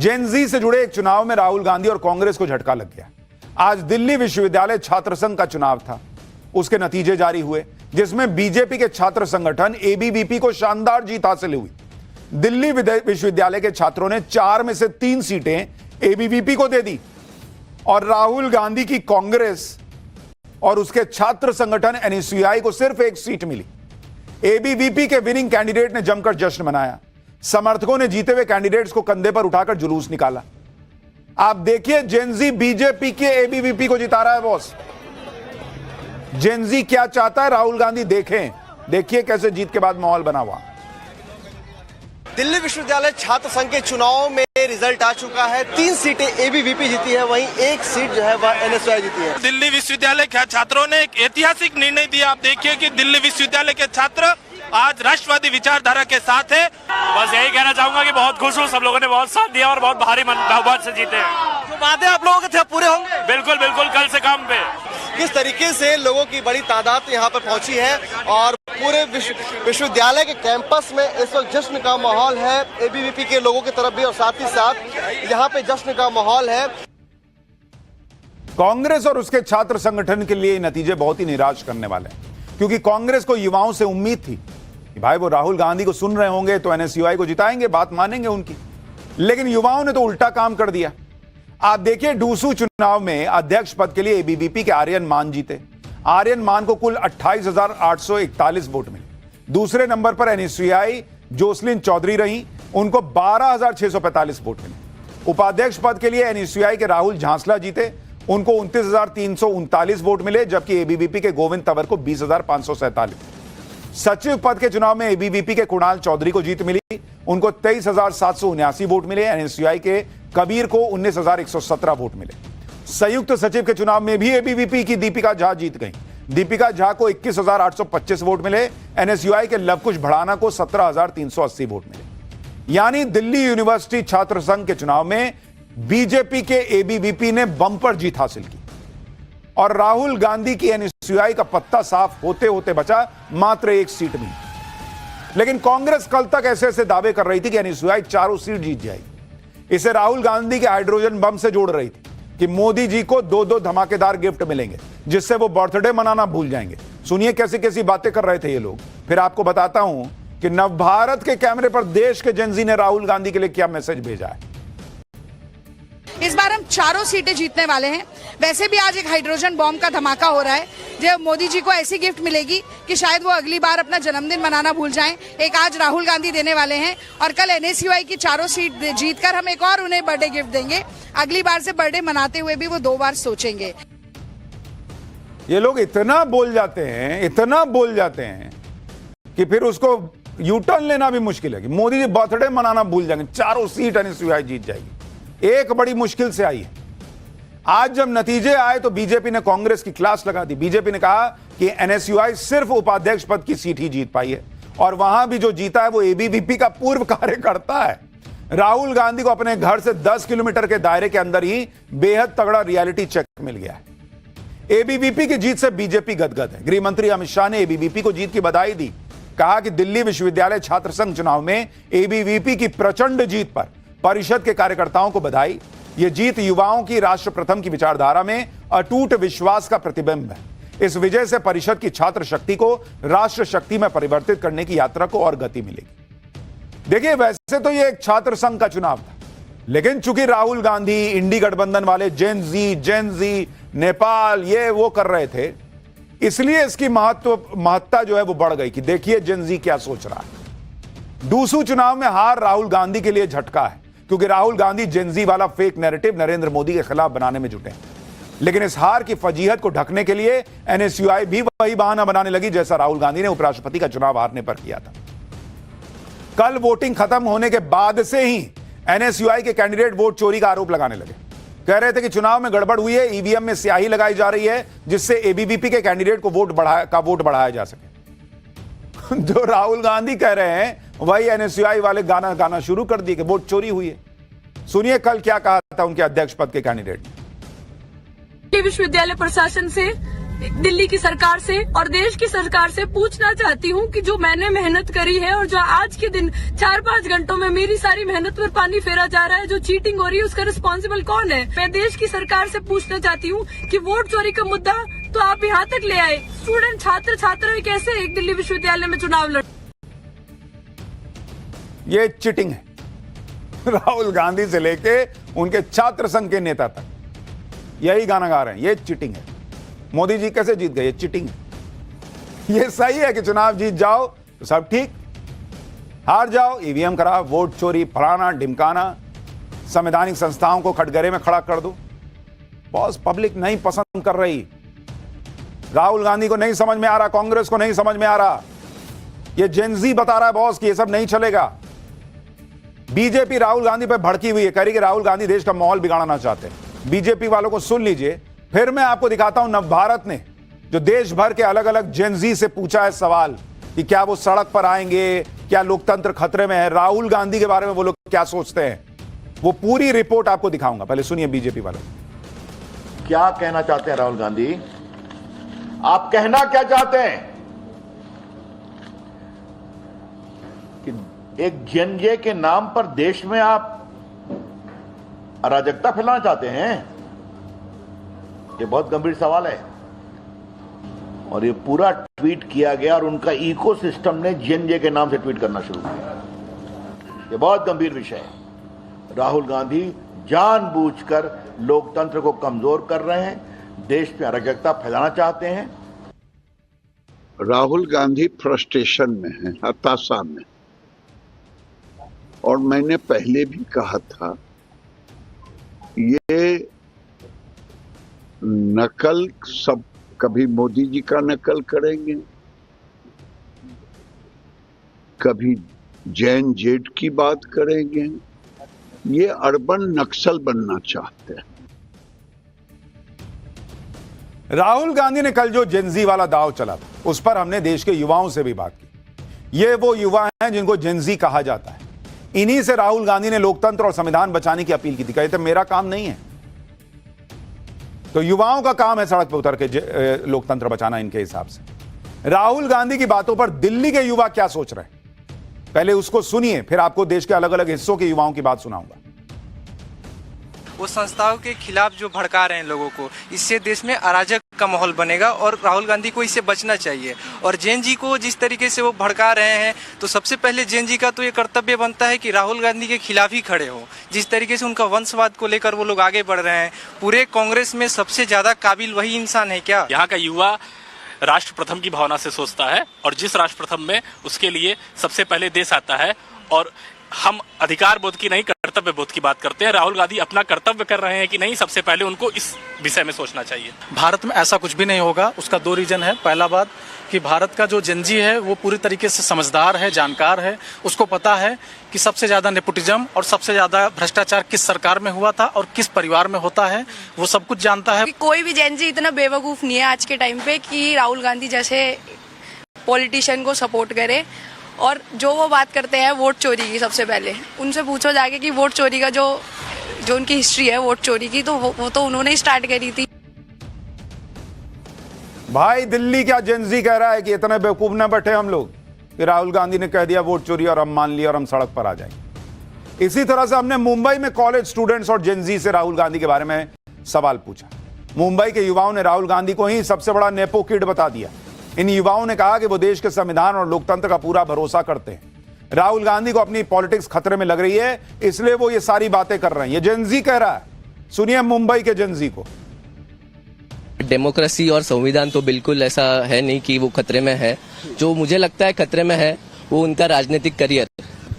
जेन जी से जुड़े एक चुनाव में राहुल गांधी और कांग्रेस को झटका लग गया। आज दिल्ली विश्वविद्यालय छात्र संघ का चुनाव था, उसके नतीजे जारी हुए जिसमें बीजेपी के छात्र संगठन एबीवीपी को शानदार जीत हासिल हुई। दिल्ली विश्वविद्यालय के छात्रों ने 4 में से 3 सीटें एबीवीपी को दे दी और राहुल गांधी की कांग्रेस और उसके छात्र संगठन एनएसयूआई को सिर्फ 1 सीट मिली। एबीवीपी के विनिंग कैंडिडेट ने जमकर जश्न मनाया। समर्थकों ने जीते हुए कैंडिडेट्स को कंधे पर उठाकर जुलूस निकाला। आप देखिए, जेनजी बीजेपी के एबीवीपी को जिता रहा है बॉस। जेनजी क्या चाहता है राहुल गांधी देखिए कैसे जीत के बाद माहौल बना हुआ। दिल्ली विश्वविद्यालय छात्र संघ के चुनाव में रिजल्ट आ चुका है। 3 सीटें एबीवीपी जीती है, वहीं 1 सीट जो है वह एनएसयूआई जीती है। दिल्ली विश्वविद्यालय के छात्रों ने एक ऐतिहासिक निर्णय दिया। आप देखिए कि दिल्ली विश्वविद्यालय के छात्र आज राष्ट्रवादी विचारधारा के साथ है। बस यही कहना चाहूंगा कि बहुत खुश हूँ, सब लोगों ने बहुत साथ दिया और बहुत भारी बहुमत से जीते हैं। जो वादे आप लोगों के थे पूरे होंगे? बिल्कुल बिल्कुल, कल से काम पे। किस तरीके से लोगों की बड़ी तादाद यहाँ पर पहुंची है और पूरे विश्वविद्यालय के कैंपस में इस वक्त जश्न का माहौल है, एबीवीपी के लोगों की तरफ भी और साथ ही साथ यहाँ पे जश्न का माहौल है। कांग्रेस और उसके छात्र संगठन के लिए नतीजे बहुत ही निराश करने वाले हैं, क्योंकि कांग्रेस को युवाओं से उम्मीद थी कि भाई वो राहुल गांधी को सुन रहे होंगे तो एनएसयूआई को जिताएंगे, बात मानेंगे उनकी। लेकिन युवाओं ने तो उल्टा काम कर दिया। आप देखिए, डूसू चुनाव में अध्यक्ष पद के लिए एबीवीपी के आर्यन मान जीते। आर्यन मान को कुल 28,841 वोट मिले। दूसरे नंबर पर एनएसयूआई जोसलिन चौधरी रही, उनको 12,645 वोट मिले। उपाध्यक्ष पद के लिए एनएसयूआई के राहुल झांसला जीते, उनको 29,339 वोट मिले, जबकि एबीवीपी के गोविंद तंवर को 20,547। सचिव पद के चुनाव में एबीवीपी के कुणाल चौधरी को जीत मिली, उनको 23,779 वोट मिले। एनएसयूआई के कबीर को 19,117 वोट मिले। संयुक्त सचिव के चुनाव में भी एबीवीपी की दीपिका झा जीत गई। दीपिका झा को 21,825 वोट मिले। एनएसयूआई के लवकुश भड़ाना को 17,380 वोट मिले। यानी दिल्ली यूनिवर्सिटी छात्र संघ के चुनाव में बीजेपी के एबीवीपी ने बंपर जीत हासिल की और राहुल गांधी की एनएसयूआई का पत्ता साफ होते होते बचा मात्र 1 सीट में। लेकिन कांग्रेस कल तक ऐसे ऐसे दावे कर रही थी कि एनएसयूआई 4 सीट जीत जाएगी। इसे राहुल गांधी के हाइड्रोजन बम से जोड़ रही थी कि मोदी जी को 2-2 धमाकेदार गिफ्ट मिलेंगे जिससे वो बर्थडे मनाना भूल जाएंगे। सुनिए कैसी कैसी बातें कर रहे थे ये लोग। फिर आपको बताता हूं कि नवभारत के कैमरे पर देश के जेनजी ने राहुल गांधी के लिए क्या मैसेज भेजा है। इस बार हम 4 सीटें जीतने वाले हैं। वैसे भी आज एक हाइड्रोजन बॉम्ब का धमाका हो रहा है, जो मोदी जी को ऐसी गिफ्ट मिलेगी कि शायद वो अगली बार अपना जन्मदिन मनाना भूल जाएं। एक आज राहुल गांधी देने वाले हैं और कल एनएसयूआई की 4 सीट जीतकर हम एक और उन्हें बर्थडे गिफ्ट देंगे। अगली बार से बर्थडे मनाते हुए भी वो 2 बार सोचेंगे। ये लोग इतना बोल जाते हैं कि फिर उसको यूटर्न लेना भी मुश्किल है कि मोदी जी बर्थडे मनाना भूल जाएंगे। 4 सीट एनएसयूआई जीत जाएगी। एक बड़ी मुश्किल से आई है। आज जब नतीजे आए तो बीजेपी ने कांग्रेस की क्लास लगा दी। बीजेपी ने कहा कि एनएसयूआई सिर्फ उपाध्यक्ष पद की सीट ही जीत पाई है और वहां भी जो जीता है वो एबीवीपी का पूर्व कार्यकर्ता है। राहुल गांधी को अपने घर से 10 किलोमीटर के दायरे के अंदर ही बेहद तगड़ा रियलिटी चेक मिल गया है। एबीवीपी की जीत से बीजेपी गदगद है। गृह मंत्री अमित शाह ने एबीवीपी को जीत की बधाई दी। कहा कि दिल्ली विश्वविद्यालय छात्र संघ चुनाव में एबीवीपी की प्रचंड जीत पर परिषद के कार्यकर्ताओं को बधाई। यह जीत युवाओं की राष्ट्र प्रथम की विचारधारा में अटूट विश्वास का प्रतिबिंब है। इस विजय से परिषद की छात्र शक्ति को राष्ट्र शक्ति में परिवर्तित करने की यात्रा को और गति मिलेगी। देखिए, वैसे तो यह एक छात्र संघ का चुनाव था, लेकिन चूंकि राहुल गांधी, इंडी गठबंधन वाले जेनजी नेपाल ये वो कर रहे थे, इसलिए इसकी महत्ता जो है वो बढ़ गई कि देखिए जेनजी क्या सोच रहा है। डूसू चुनाव में हार राहुल गांधी के लिए झटका है, क्योंकि राहुल गांधी जेनजी वाला फेक नैरेटिव नरेंद्र मोदी के खिलाफ बनाने में जुटे हैं। लेकिन इस हार की फजीहत को ढकने के लिए एनएसयूआई भी वही बहाना बनाने लगी जैसा राहुल गांधी ने उपराष्ट्रपति का चुनाव हारने पर किया था। कल वोटिंग खत्म होने के बाद से ही एनएसयूआई के कैंडिडेट वोट चोरी का आरोप लगाने लगे। कह रहे थे कि चुनाव में गड़बड़ हुई है, ईवीएम में स्याही लगाई जा रही है जिससे एबीवीपी के कैंडिडेट को वोट बढ़ाया जा सके। जो राहुल गांधी कह रहे हैं वही एनएसयूआई वाले गाना शुरू कर दिए कि वोट चोरी हुई है। सुनिए कल क्या कहा था उनके अध्यक्ष पद के कैंडिडेट ने। विश्वविद्यालय प्रशासन से दिल्ली की सरकार से और देश की सरकार से पूछना चाहती हूँ कि जो मैंने मेहनत करी है और जो आज के दिन 4-5 घंटों में मेरी सारी मेहनत पर पानी फेरा जा रहा है, जो चीटिंग हो रही है, उसका रिस्पॉन्सिबल कौन है? मैं देश की सरकार से पूछना चाहती हूँ कि वोट चोरी का मुद्दा तो आप यहाँ तक ले आए, स्टूडेंट छात्र कैसे एक दिल्ली विश्वविद्यालय में चुनाव लड़। ये चिटिंग है। राहुल गांधी से लेके उनके छात्र संघ के नेता तक यही गाना गा रहे हैं, ये चिटिंग है। मोदी जी कैसे जीत गए? ये चिटिंग है। ये सही है कि चुनाव जीत जाओ तो सब ठीक, हार जाओ ईवीएम खराब, वोट चोरी, फलाना ढिमकाना, संवैधानिक संस्थाओं को खटगरे में खड़ा कर दो। बॉस पब्लिक नहीं पसंद कर रही, राहुल गांधी को नहीं समझ में आ रहा, कांग्रेस को नहीं समझ में आ रहा। ये जेनजी बता रहा है बॉस कि ये सब नहीं चलेगा। बीजेपी राहुल गांधी पर भड़की हुई है, कह रही कि राहुल गांधी देश का माहौल बिगाड़ना चाहते हैं। बीजेपी वालों को सुन लीजिए, फिर मैं आपको दिखाता हूं नवभारत ने जो देश भर के अलग अलग जेनजी से पूछा है सवाल कि क्या वो सड़क पर आएंगे, क्या लोकतंत्र खतरे में है, राहुल गांधी के बारे में वो लोग क्या सोचते हैं, वो पूरी रिपोर्ट आपको दिखाऊंगा। पहले सुनिए बीजेपी वालों। क्या कहना चाहते हैं राहुल गांधी? आप कहना क्या चाहते हैं कि एक जेएनजे के नाम पर देश में आप अराजकता फैलाना चाहते हैं? ये बहुत गंभीर सवाल है और ये पूरा ट्वीट किया गया और उनका इकोसिस्टम ने जेएनजे के नाम से ट्वीट करना शुरू किया। ये बहुत गंभीर विषय है। राहुल गांधी जानबूझकर लोकतंत्र को कमजोर कर रहे हैं, देश में अराजकता फैलाना चाहते हैं। राहुल गांधी फ्रस्ट्रेशन में है, हताशा में, और मैंने पहले भी कहा था ये नकल सब, कभी मोदी जी का नकल करेंगे, कभी जैन जेट की बात करेंगे, ये अर्बन नक्सल बनना चाहते हैं। राहुल गांधी ने कल जो जेनजी वाला दाव चला था उस पर हमने देश के युवाओं से भी बात की। ये वो युवा हैं जिनको जेनजी कहा जाता है। इन्हीं से राहुल गांधी ने लोकतंत्र और संविधान बचाने की अपील की थी। कहते मेरा काम नहीं है, तो युवाओं का काम है सड़क पर उतर के लोकतंत्र बचाना। इनके हिसाब से राहुल गांधी की बातों पर दिल्ली के युवा क्या सोच रहे हैं पहले उसको सुनिए, फिर आपको देश के अलग अलग हिस्सों के युवाओं की बात सुनाऊंगा। वो संस्थाओं के खिलाफ जो भड़का रहे हैं लोगों को, इससे देश में अराजक का माहौल बनेगा और राहुल गांधी को इससे बचना चाहिए। और जैन जी को जिस तरीके से वो भड़का रहे हैं, तो सबसे पहले जैन जी का तो ये कर्तव्य बनता है कि राहुल गांधी के खिलाफ ही खड़े हो। जिस तरीके से उनका वंशवाद को लेकर वो लोग आगे बढ़ रहे हैं, पूरे कांग्रेस में सबसे ज्यादा काबिल वही इंसान है क्या? यहाँ का युवा राष्ट्र प्रथम की भावना से सोचता है और जिस राष्ट्र प्रथम में उसके लिए सबसे पहले देश आता है। और हम अधिकार बोध की नहीं, कर्तव्य बोध की बात करते हैं। राहुल गांधी अपना कर्तव्य कर रहे हैं कि नहीं, सबसे पहले उनको इस विषय में सोचना चाहिए। भारत में ऐसा कुछ भी नहीं होगा। उसका 2 रीजन है। पहला बात कि भारत का जो जेनजी है वो पूरी तरीके से समझदार है, जानकार है। उसको पता है कि सबसे ज्यादा नेपोटिज्म और सबसे ज्यादा भ्रष्टाचार किस सरकार में हुआ था और किस परिवार में होता है, वो सब कुछ जानता है। कोई भी जेनजी इतना बेवकूफ नहीं है आज के टाइम पे कि राहुल गांधी जैसे पॉलिटिशियन को सपोर्ट करे। और जो वो बात करते हैं वोट चोरी की, सबसे पहले उनसे पूछो जाके कि वोट चोरी का जो उनकी हिस्ट्री है वोट चोरी की, तो वो तो उन्होंने ही स्टार्ट करी थी। भाई दिल्ली क्या जेनजी कह रहा है कि इतने बेवकूफ न बैठे हम लोग कि राहुल गांधी ने कह दिया वोट चोरी और हम मान लिया और हम सड़क पर आ जाएंगे। इसी तरह से हमने मुंबई में कॉलेज स्टूडेंट्स और जेनजी से राहुल गांधी के बारे में सवाल पूछा। मुंबई के युवाओं ने राहुल गांधी को ही सबसे बड़ा नेपो किड बता दिया। इन युवाओं ने कहा कि वो देश के संविधान और लोकतंत्र का पूरा भरोसा करते हैं। राहुल गांधी को अपनी पॉलिटिक्स खतरे में लग रही है, इसलिए वो ये सारी बातें कर रहे हैं। ये जेनजी कह रहा है। सुनिए मुंबई के जेनजी को। डेमोक्रेसी और संविधान तो बिल्कुल ऐसा है नहीं कि वो खतरे में है। जो मुझे लगता है खतरे में है वो उनका राजनीतिक करियर।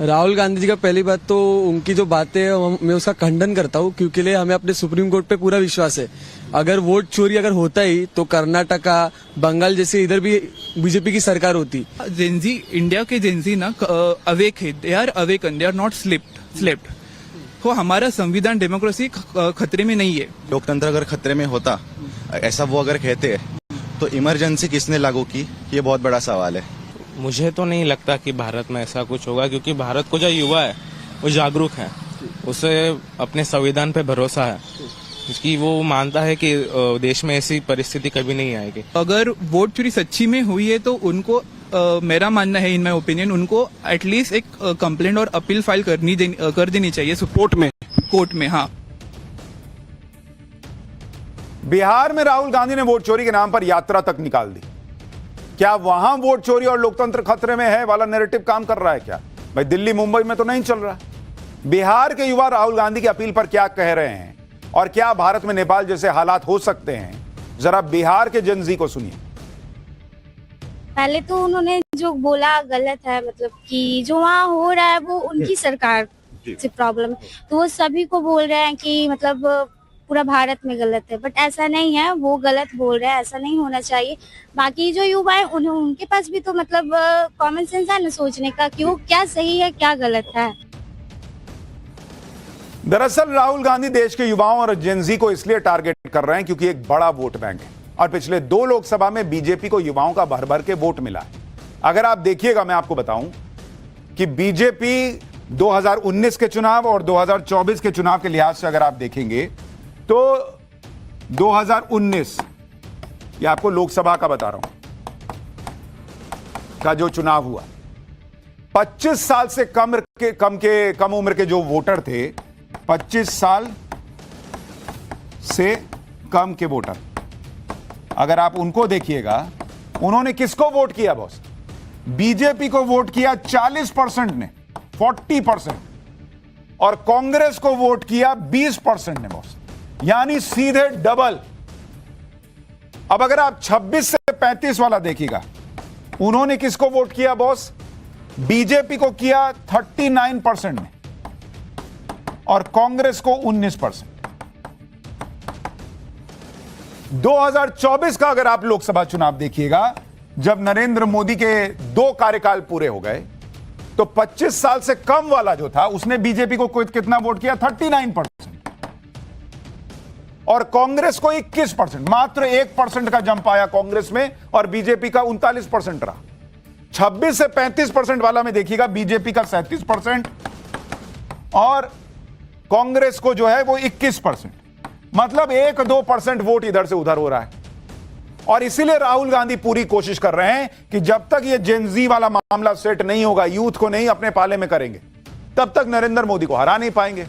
राहुल गांधी जी का पहली बात तो उनकी जो बातें है मैं उसका खंडन करता हूँ, क्योंकि हमें अपने सुप्रीम कोर्ट पे पूरा विश्वास है। अगर वोट चोरी अगर होता ही तो कर्नाटका, बंगाल जैसे इधर भी बीजेपी की सरकार होती। जेनजी, इंडिया के जेनजी ना अवेक है, they are awaken, they are not slept. तो हमारा संविधान डेमोक्रेसी खतरे में नहीं है। लोकतंत्र अगर खतरे में होता, ऐसा वो अगर कहते हैं, तो इमरजेंसी किसने लागू की, ये बहुत बड़ा सवाल है। मुझे तो नहीं लगता कि भारत में ऐसा कुछ होगा, क्योंकि भारत को जो युवा है वो जागरूक है, उसे अपने संविधान पे भरोसा है। कि वो मानता है कि देश में ऐसी परिस्थिति कभी नहीं आएगी। अगर वोट चोरी सच्ची में हुई है तो उनको मेरा मानना है, इन माय ओपिनियन, उनको एटलीस्ट एक कंप्लेंट और अपील फाइल कर देनी चाहिए कोर्ट में। हाँ, बिहार में राहुल गांधी ने वोट चोरी के नाम पर यात्रा तक निकाल दी। क्या वहां वोट चोरी और लोकतंत्र खतरे में है वाला नैरेटिव काम कर रहा है क्या? भाई दिल्ली मुंबई में तो नहीं चल रहा। बिहार के युवा राहुल गांधी की अपील पर क्या कह रहे हैं और क्या भारत में नेपाल जैसे हालात हो सकते हैं, जरा बिहार के जनजी को सुनिए। पहले तो उन्होंने जो बोला गलत है, मतलब कि जो वहाँ हो रहा है वो उनकी सरकार से प्रॉब्लम है, तो वो सभी को बोल रहे हैं कि मतलब पूरा भारत में गलत है, बट ऐसा नहीं है, वो गलत बोल रहे हैं, ऐसा नहीं होना चाहिए। बाकी जो युवा है उनके पास भी तो मतलब कॉमन सेंस है ना सोचने का कि वो क्या सही है क्या गलत है। दरअसल राहुल गांधी देश के युवाओं और जेनजी को इसलिए टारगेट कर रहे हैं क्योंकि एक बड़ा वोट बैंक है और पिछले 2 लोकसभा में बीजेपी को युवाओं का भर भर के वोट मिला है। अगर आप देखिएगा, मैं आपको बताऊं कि बीजेपी 2019 के चुनाव और 2024 के चुनाव के लिहाज से अगर आप देखेंगे तो 2019, ये आपको लोकसभा का बता रहा हूं, का जो चुनाव हुआ, 25 साल से कम उम्र के जो वोटर थे, 25 साल से कम के वोटर, अगर आप उनको देखिएगा, उन्होंने किसको वोट किया बॉस? बीजेपी को वोट किया 40% ने, 40%, और कांग्रेस को वोट किया 20% ने बॉस, यानी सीधे डबल। अब अगर आप 26 से 35 वाला देखिएगा, उन्होंने किसको वोट किया बॉस? बीजेपी को किया 39% ने और कांग्रेस को 19%। 2024 का अगर आप लोकसभा चुनाव देखिएगा, जब नरेंद्र मोदी के 2 कार्यकाल पूरे हो गए, तो 25 साल से कम वाला जो था उसने बीजेपी को कितना वोट किया? 39%, और कांग्रेस को 21%। मात्र 1% का जंप आया कांग्रेस में और बीजेपी का 39% रहा। 26 से 35% वाला में देखिएगा, बीजेपी का 37% और कांग्रेस को जो है वो 21%। मतलब 1-2% वोट इधर से उधर हो रहा है। और इसीलिए राहुल गांधी पूरी कोशिश कर रहे हैं कि जब तक ये जेनजी वाला मामला सेट नहीं होगा, यूथ को नहीं अपने पाले में करेंगे, तब तक नरेंद्र मोदी को हरा नहीं पाएंगे।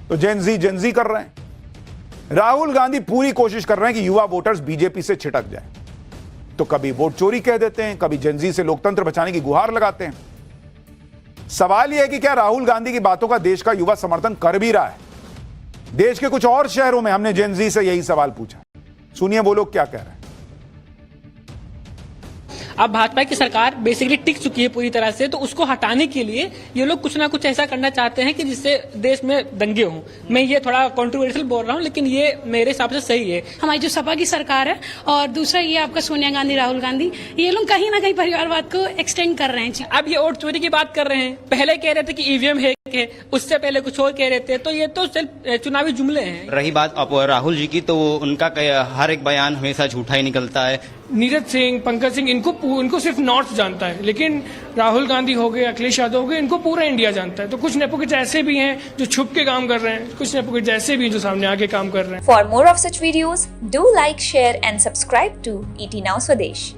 तो जेनजी कर रहे हैं। राहुल गांधी पूरी कोशिश कर रहे हैं कि युवा वोटर्स बीजेपी से छिटक जाए। तो कभी वोट चोरी कह देते हैं, कभी जेनजी से लोकतंत्र बचाने की गुहार लगाते हैं। सवाल यह है कि क्या राहुल गांधी की बातों का देश का युवा समर्थन कर भी रहा है? देश के कुछ और शहरों में हमने जेनजी से यही सवाल पूछा। सुनिए वो लोग क्या कह रहे हैं। अब भाजपा की सरकार बेसिकली टिक चुकी है पूरी तरह से, तो उसको हटाने के लिए ये लोग कुछ ना कुछ ऐसा करना चाहते हैं कि जिससे देश में दंगे हों। मैं ये थोड़ा कंट्रोवर्शियल बोल रहा हूँ, लेकिन ये मेरे हिसाब से सही है। हमारी जो सपा की सरकार है और दूसरा ये आपका सोनिया गांधी, राहुल गांधी, ये लोग कहीं ना कहीं परिवारवाद को एक्सटेंड कर रहे हैं। अब ये वोट चोरी की बात कर रहे हैं, पहले कह रहे थे कि ईवीएम है, उससे पहले कुछ और कह रहे थे, तो ये तो सिर्फ चुनावी जुमले हैं। रही बात अब राहुल जी की, तो उनका हर एक बयान हमेशा झूठा ही निकलता है। नीरज सिंह, पंकज सिंह, इनको सिर्फ नॉर्थ जानता है, लेकिन राहुल गांधी हो गए, अखिलेश यादव हो गए, इनको पूरा इंडिया जानता है। तो कुछ नेपोकिट्स ऐसे भी हैं जो छुप के काम कर रहे हैं, कुछ नेपोकिट्स ऐसे भी हैं जो सामने आके काम कर रहे हैं। For more of such videos do like, share and subscribe to ET Now Swadesh।